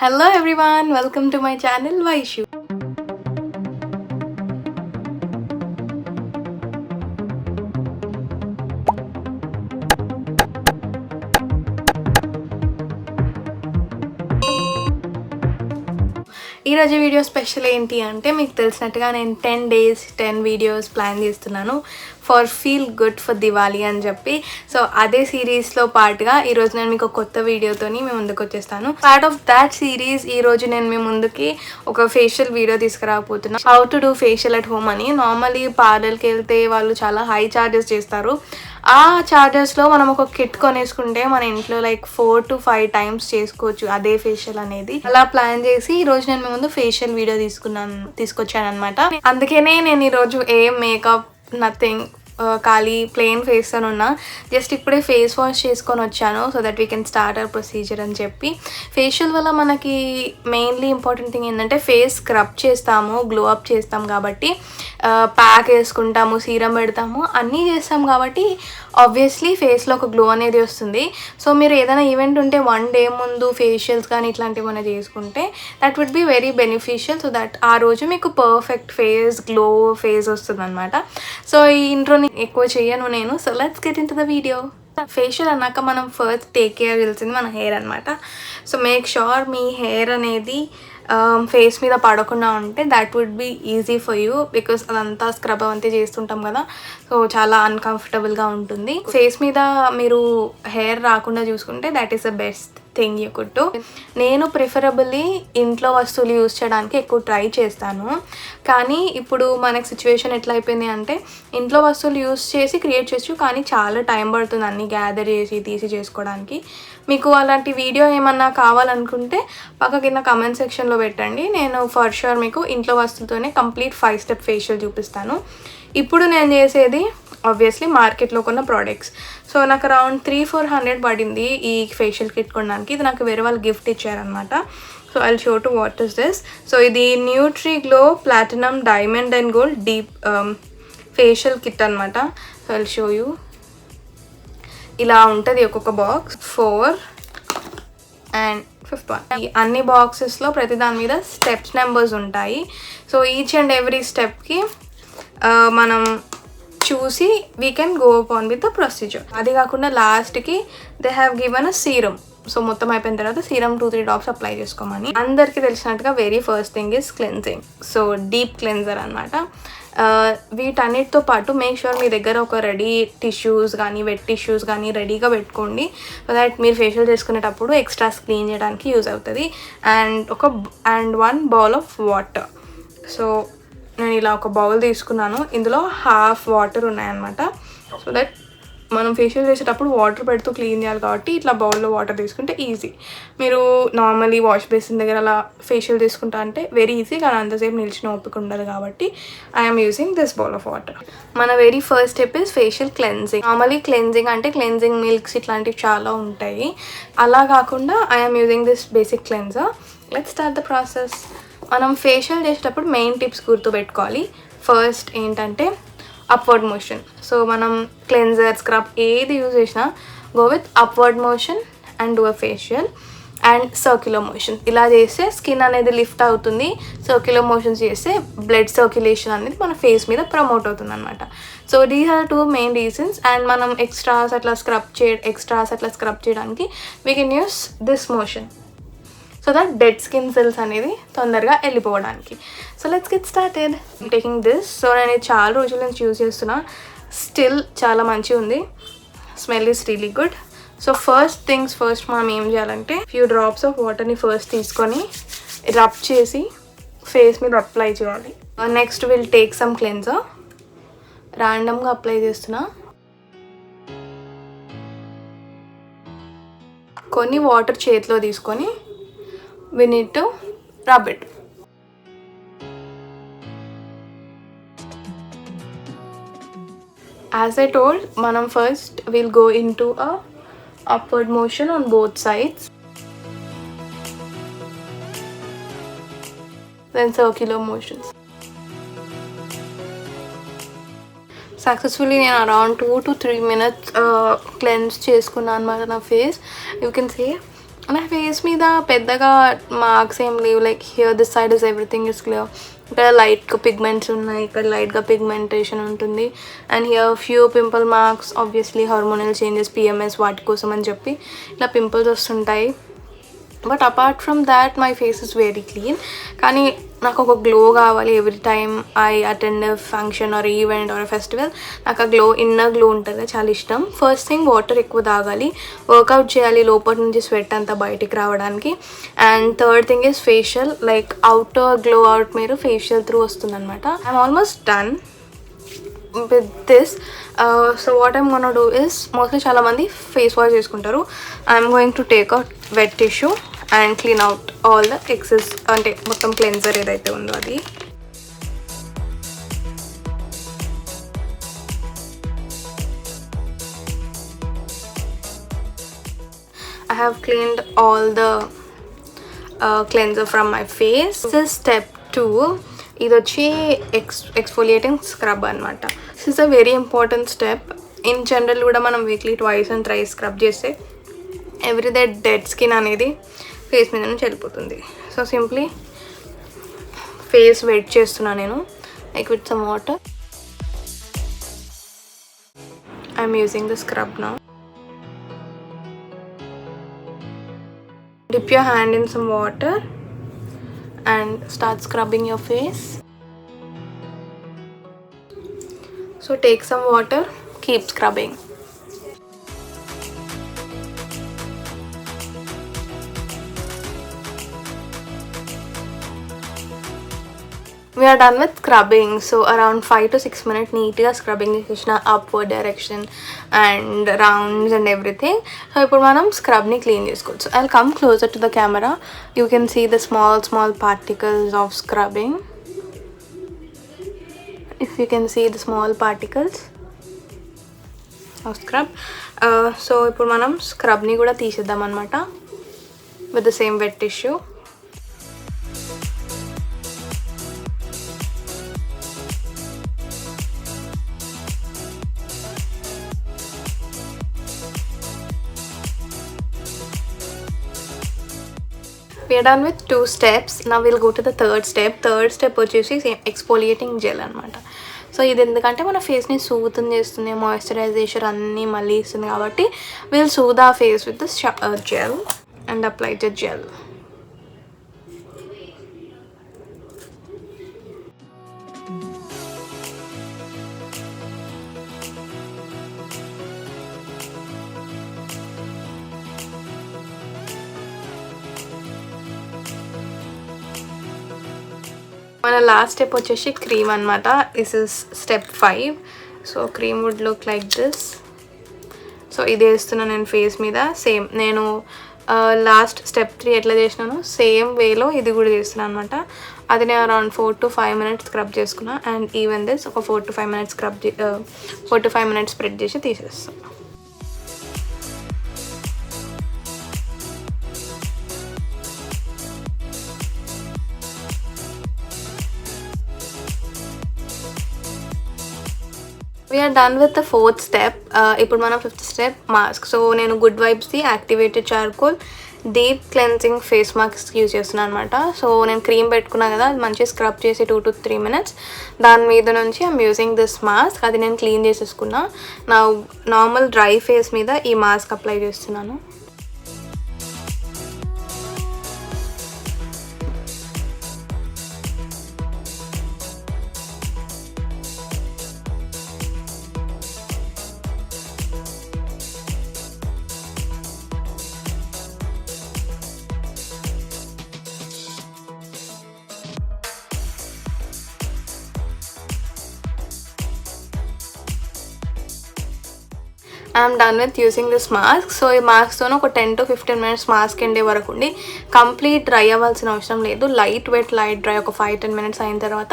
Hello everyone, welcome to my channel Vaishu. ఈరోజు video special ఏంటి అంటే మీకు తెలిసినట్టుగా నేను 10 days 10 వీడియోస్ ప్లాన్ చేస్తున్నాను for feel good for Diwali అని చెప్పి. సో అదే సిరీస్లో పార్ట్గా ఈరోజు నేను మీకు కొత్త వీడియోతోని మేము ముందుకు వచ్చేస్తాను. పార్ట్ ఆఫ్ దాట్ సిరీస్ ఈరోజు నేను మీ ముందుకి ఒక ఫేషియల్ వీడియో తీసుకురాకపోతున్నాను. How to do facial at home అని. నార్మల్లీ పార్లర్కి వెళ్తే వాళ్ళు చాలా హై ఛార్జెస్ చేస్తారు. ఆ ఛార్జెస్లో మనం ఒక కిట్ కొనేసుకుంటే మన ఇంట్లో లైక్ 4 to 5 times చేసుకోవచ్చు అదే ఫేషియల్ అనేది. అలా ప్లాన్ చేసి ఈరోజు నేను మీ ముందు ఫేషియల్ వీడియో తీసుకొచ్చాను అనమాట. అందుకనే నేను ఈరోజు ఏం మేకప్ నథింగ్, ఖాళీ ప్లెయిన్ ఫేస్తో ఉన్నా. జస్ట్ ఇప్పుడే ఫేస్ వాష్ చేసుకొని వచ్చాను so that we can start our procedure అని చెప్పి. ఫేషియల్ వల్ల మనకి మెయిన్లీ ఇంపార్టెంట్ థింగ్ ఏంటంటే ఫేస్ స్క్రబ్ చేస్తాము, గ్లో అప్ చేస్తాం కాబట్టి, ప్యాక్ వేసుకుంటాము, సీరం పెడతాము, అన్నీ చేస్తాం కాబట్టి ఆబ్వియస్లీ ఫేస్లో ఒక గ్లో అనేది వస్తుంది. సో మీరు ఏదైనా ఈవెంట్ ఉంటే 1 day ముందు ఫేషియల్స్ కానీ ఇట్లాంటివి ఏమైనా చేసుకుంటే that would be very beneficial. So that ఆ రోజు మీకు పర్ఫెక్ట్ ఫేస్ గ్లో ఫేస్ వస్తుంది అనమాట. సో ఈ ఇంట్రోని ఎక్కువ చేయను నేను. So let's get into the video. Facial అన్నాక మనం ఫస్ట్ టేక్ కేర్ చేయాల్సింది మన హెయిర్ అనమాట. సో మేక్ షూర్ మీ హెయిర్ అనేది ఫేస్ మీద పడకుండా ఉంటే that would be easy for you, because అదంతా స్క్రబ్ అంతే చేస్తుంటాం కదా. సో చాలా అన్కంఫర్టబుల్గా ఉంటుంది. ఫేస్ మీద మీరు హెయిర్ రాకుండా చూసుకుంటే that is the best thing you could do. నేను ప్రిఫరబుల్లీ ఇంట్లో వస్తువులు యూజ్ చేయడానికి ఎక్కువ ట్రై చేస్తాను. కానీ ఇప్పుడు మనకు సిచ్యువేషన్ ఎట్లా అయిపోయింది అంటే ఇంట్లో వస్తువులు యూజ్ చేసి క్రియేట్ చేయొచ్చు, కానీ చాలా టైం పడుతుంది అన్నీ గ్యాదర్ చేసి తీసి చేసుకోవడానికి. మీకు అలాంటి వీడియో ఏమన్నా కావాలనుకుంటే పక్క కింద కమెంట్ సెక్షన్లో పెట్టండి. నేను ఫర్ షూర్ మీకు ఇంట్లో వస్తువులతోనే కంప్లీట్ 5 step ఫేషియల్ చూపిస్తాను. ఇప్పుడు నేను చేసేది ఆబ్వియస్లీ మార్కెట్లో కొన్న ప్రోడక్ట్స్. సో నాకు అరౌండ్ 300-400 పడింది ఈ ఫేషియల్ కిట్ కొనడానికి. ఇది నాకు వేరే వాళ్ళు గిఫ్ట్ ఇచ్చారనమాట. So I show to what is this. So ఇది nutri glow platinum diamond and gold deep facial kit అనమాట. So I show you. ఇలా ఉంటుంది ఒక్కొక్క బాక్స్. 4 and 5th one. ఈ అన్ని బాక్సెస్లో ప్రతి దాని మీద స్టెప్స్ నెంబర్స్ ఉంటాయి. సో ఈచ్ అండ్ ఎవ్రీ స్టెప్కి మనం చూసి we can go upon with the procedure. అది కాకుండా లాస్ట్కి they have given a serum. So మొత్తం అయిపోయిన తర్వాత సీరం 2-3 drops అప్లై చేసుకోమని. అందరికీ తెలిసినట్టుగా very first thing is cleansing. So deep cleanser అనమాట. వీటన్నిటితో పాటు మేక్ షూర్ మీ దగ్గర ఒక రెడీ టిష్యూస్ కానీ వెట్ టిష్యూస్ కానీ రెడీగా పెట్టుకోండి. సో దట్ మీరు ఫేషియల్ చేసుకునేటప్పుడు ఎక్స్ట్రాస్ క్లీన్ చేయడానికి యూజ్ అవుతుంది. And 1 bowl of water. So నేను ఇలా ఒక బౌల్ తీసుకున్నాను. ఇందులో హాఫ్ వాటర్ ఉన్నాయన్నమాట. సో దట్ మనం ఫేషియల్ చేసేటప్పుడు వాటర్ పెడుతూ క్లీన్ చేయాలి కాబట్టి ఇట్లా బౌల్లో వాటర్ తీసుకుంటే ఈజీ. మీరు నార్మల్లీ వాష్ బేసిన్ దగ్గర అలా ఫేషియల్ తీసుకుంటా అంటే వెరీ ఈజీ, కానీ అంతసేపు నిలిచిన ఓపిక ఉండదు కాబట్టి I'm using this bowl of water. మన very first step is facial cleansing. Normally cleansing అంటే క్లెన్జింగ్ మిల్క్స్ ఇట్లాంటివి చాలా ఉంటాయి. అలా కాకుండా I'm using this basic cleanser. Let's start the process. మనం ఫేషియల్ చేసేటప్పుడు మెయిన్ టిప్స్ గుర్తుపెట్టుకోవాలి. ఫస్ట్ ఏంటంటే అప్వర్డ్ మోషన్. సో మనం క్లెన్జర్ స్క్రబ్ ఏది యూజ్ చేసినా go with upward motion and do a facial. And circular motion. ఇలా చేస్తే స్కిన్ అనేది లిఫ్ట్ అవుతుంది. సర్క్యులర్ మోషన్స్ చేస్తే బ్లడ్ సర్క్యులేషన్ అనేది మన ఫేస్ మీద ప్రమోట్ అవుతుంది అనమాట. So these are 2 main reasons. And మనం ఎక్స్ట్రాస్ అట్లా స్క్రబ్ చేయడానికి we can use this motion so that dead skin cells అనేది తొందరగా వెళ్ళిపోవడానికి. So let's get started. Taking this. So నేను చాలా రోజుల నుంచి యూజ్ చేస్తున్నా. స్టిల్ చాలా మంచిగా ఉంది. Smell is really good. So first things first మనం ఏం చేయాలంటే ఫ్యూ డ్రాప్స్ ఆఫ్ వాటర్ని ఫస్ట్ తీసుకొని రబ్ చేసి ఫేస్ మీద అప్లై చేయాలి. Next will take some cleanser. ర్యాండమ్గా అప్లై చేస్తున్నా. కొన్ని వాటర్ చేతిలో తీసుకొని we need to rub it. As I told, manam first we'll go into a upward motion on both sides, then circular motions. Successfully నేను around 2 to 3 minutes cleanse చేసుకున్నాను అనమాట నా face. You can see నా face మీద పెద్దగా marks ఏం లేవు. Like here this side is everything is clear. ఇక్కడ లైట్గా పిగ్మెంట్స్ ఉన్నాయి, ఇక్కడ లైట్గా పిగ్మెంటేషన్ ఉంటుంది. And here few pimple marks, obviously hormonal changes, PMS వాటి కోసం అని చెప్పి ఇలా పింపుల్స్ వస్తుంటాయి. But apart from that my face is very clean. కానీ నాకు ఒక గ్లో కావాలి every time I attend a function are event are festival. నాకు ఆ గ్లో, ఇన్నర్ గ్లో ఉంటుంది, చాలా ఇష్టం. ఫస్ట్ థింగ్ వాటర్ ఎక్కువ తాగాలి, వర్కౌట్ చేయాలి లోపల నుంచి స్వెట్ అంతా బయటికి రావడానికి. And third thing is facial, like outer glow out మీరు ఫేషియల్ త్రూ వస్తుంది అనమాట. I'm almost done with this. So what I'm gonna do is, mostly చాలా మంది ఫేస్ వాష్ చేసుకుంటారు. I'm going to take a wet tissue and clean out all the excess, అంటే మొత్తం cleanser ఏదైతే ఉందో అది. I have cleaned all the cleanser from my face. This is step 2. ఇది వచ్చి ఎక్స్ఫోలియేటింగ్ స్క్రబ్ అనమాట. This is a very important step. In general కూడా మనం weekly twice and thrice scrub చేస్తే ఎవ్రీడే డెడ్ స్కిన్ అనేది ఫేస్ మీద నుంచి వెళ్ళిపోతుంది. సో సింప్లీ ఫేస్ వెట్ చేస్తున్నా నేను, like with some water. I'm using the scrub now. Dip your hand in some water and start scrubbing your face. So take some water, keep scrubbing. We are done with scrubbing. So around 5 to 6 minutes neatగా scrubbing చేసిన upward direction and rounds and everything. So ఇప్పుడు మనం స్క్రబ్ని clean చేసుకోవచ్చు. I will come closer to the camera. You can see the small particles of scrubbing. If you can see the small particles of scrub. So ఇప్పుడు మనం స్క్రబ్ని కూడా తీసేద్దాం అనమాట with the same wet tissue. We are done with 2 steps. Now we'll go to the third step. Third step వచ్చేసి exfoliating gel అనమాట. So ఇది ఎందుకంటే మన ఫేస్ని సూతన్ చేస్తుంది, మాయిశ్చరైజేషన్ అన్నీ మళ్ళీ ఇస్తుంది కాబట్టి will soothe a face with gel and apply the gel. మన లాస్ట్ స్టెప్ వచ్చేసి క్రీమ్ అనమాట. This is step 5. So cream would look like this. So ఇది వేస్తున్నాను నేను ఫేస్ మీద. సేమ్ నేను లాస్ట్ స్టెప్ 3 ఎట్లా చేసినాను సేమ్ వేలో ఇది కూడా చేస్తున్నాను అనమాట. అది నేను అరౌండ్ 4 to 5 minutes స్క్రబ్ చేసుకున్నా. అండ్ ఈవెన్ దిస్ ఒక 4 to 5 minutes 4 to 5 minutes spread చేసి తీసేస్తాను. We're done with the 4th step. ఇప్పుడు మనం 5th స్టెప్ మాస్క్. సో నేను గుడ్ వైబ్స్ది activated charcoal deep cleansing face mask use చేస్తున్నాను అనమాట. సో నేను క్రీమ్ పెట్టుకున్నాను కదా, అది మంచిగా స్క్రబ్ చేసి 2 to 3 minutes దాని మీద నుంచి ఐమ్ యూజింగ్ దిస్ మాస్క్. అది నేను క్లీన్ చేసేసుకున్నా. నా నార్మల్ డ్రై ఫేస్ మీద ఈ మాస్క్ అప్లై చేస్తున్నాను. I'm done with using this mask. So ఈ మాస్క్తో ఒక 10 to 15 minutes మాస్క్ ఎండే వరకు ఉండి కంప్లీట్ డ్రై అవ్వాల్సిన అవసరం లేదు. లైట్ వెట్ లైట్ డ్రై ఒక 5-10 minutes అయిన తర్వాత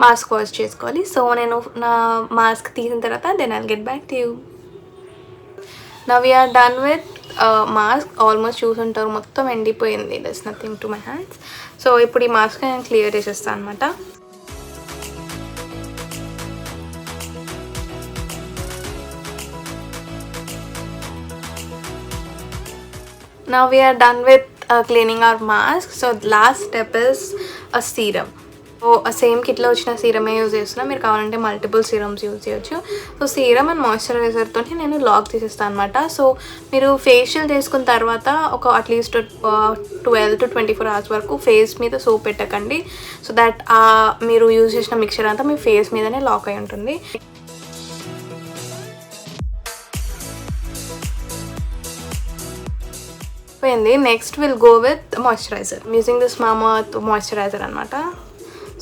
మాస్క్ వాష్ చేసుకోవాలి. సో నేను నా మాస్క్ తీసిన తర్వాత then I'll get back to you. Now we're done with mask. Almost చూసుంటారు మొత్తం ఎండిపోయింది. That's nothing to my hands. So ఇప్పుడు ఈ మాస్క్ నేను క్లియర్ చేసేస్తాను అనమాట. Now we are done with cleaning our mask. So last step is a serum. So same కిట్లో వచ్చిన సీరమే యూజ్ చేస్తున్నా, మీరు కావాలంటే మల్టిపుల్ సీరమ్స్ యూజ్ చేయొచ్చు. సో సీరమ్ అండ్ మాయిశ్చరైజర్తో నేను లాక్ తీసేస్తాను అనమాట. సో మీరు ఫేషియల్ చేసుకున్న తర్వాత ఒక అట్లీస్ట్ 12 to 24 hours వరకు ఫేస్ మీద సోప్ పెట్టకండి. సో దట్ మీరు యూజ్ చేసిన మిక్చర్ అంతా మీ ఫేస్ మీదనే లాక్ అయి ఉంటుంది. పోయింది. Next will go with moisturiser. Using this Mamaearth moisturiser అనమాట.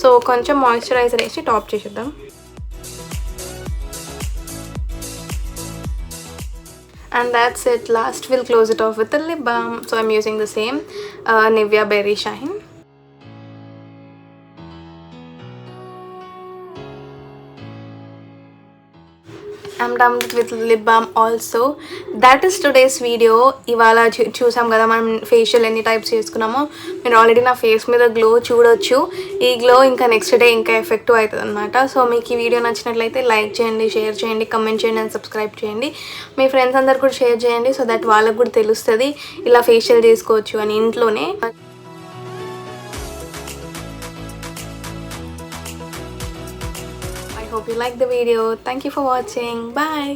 సో కొంచెం మాయిశ్చరైజర్ వేసి టాప్ చేసేద్దాం. And that's it. Last we'll close it off with a lip balm. So I'm using the same Nivea Berry Shine. I'm done with lip balm also. That is today's video. ఇవాళ చూసాం కదా మనం facial ఎన్ని types చేసుకున్నామో. మీరు already నా face మీద glow చూడొచ్చు. ఈ గ్లో ఇంకా నెక్స్ట్ డే ఇంకా ఎఫెక్టివ్ అవుతుంది అనమాట. సో మీకు ఈ వీడియో నచ్చినట్లయితే లైక్ చేయండి, షేర్ చేయండి, కమెంట్ చేయండి అండ్ సబ్స్క్రైబ్ చేయండి. మీ ఫ్రెండ్స్ అందరు కూడా షేర్ చేయండి, సో దట్ వాళ్ళకు కూడా తెలుస్తుంది ఇలా ఫేషియల్ చేసుకోవచ్చు అని ఇంట్లోనే. I hope you like the video. Thank you for watching. Bye.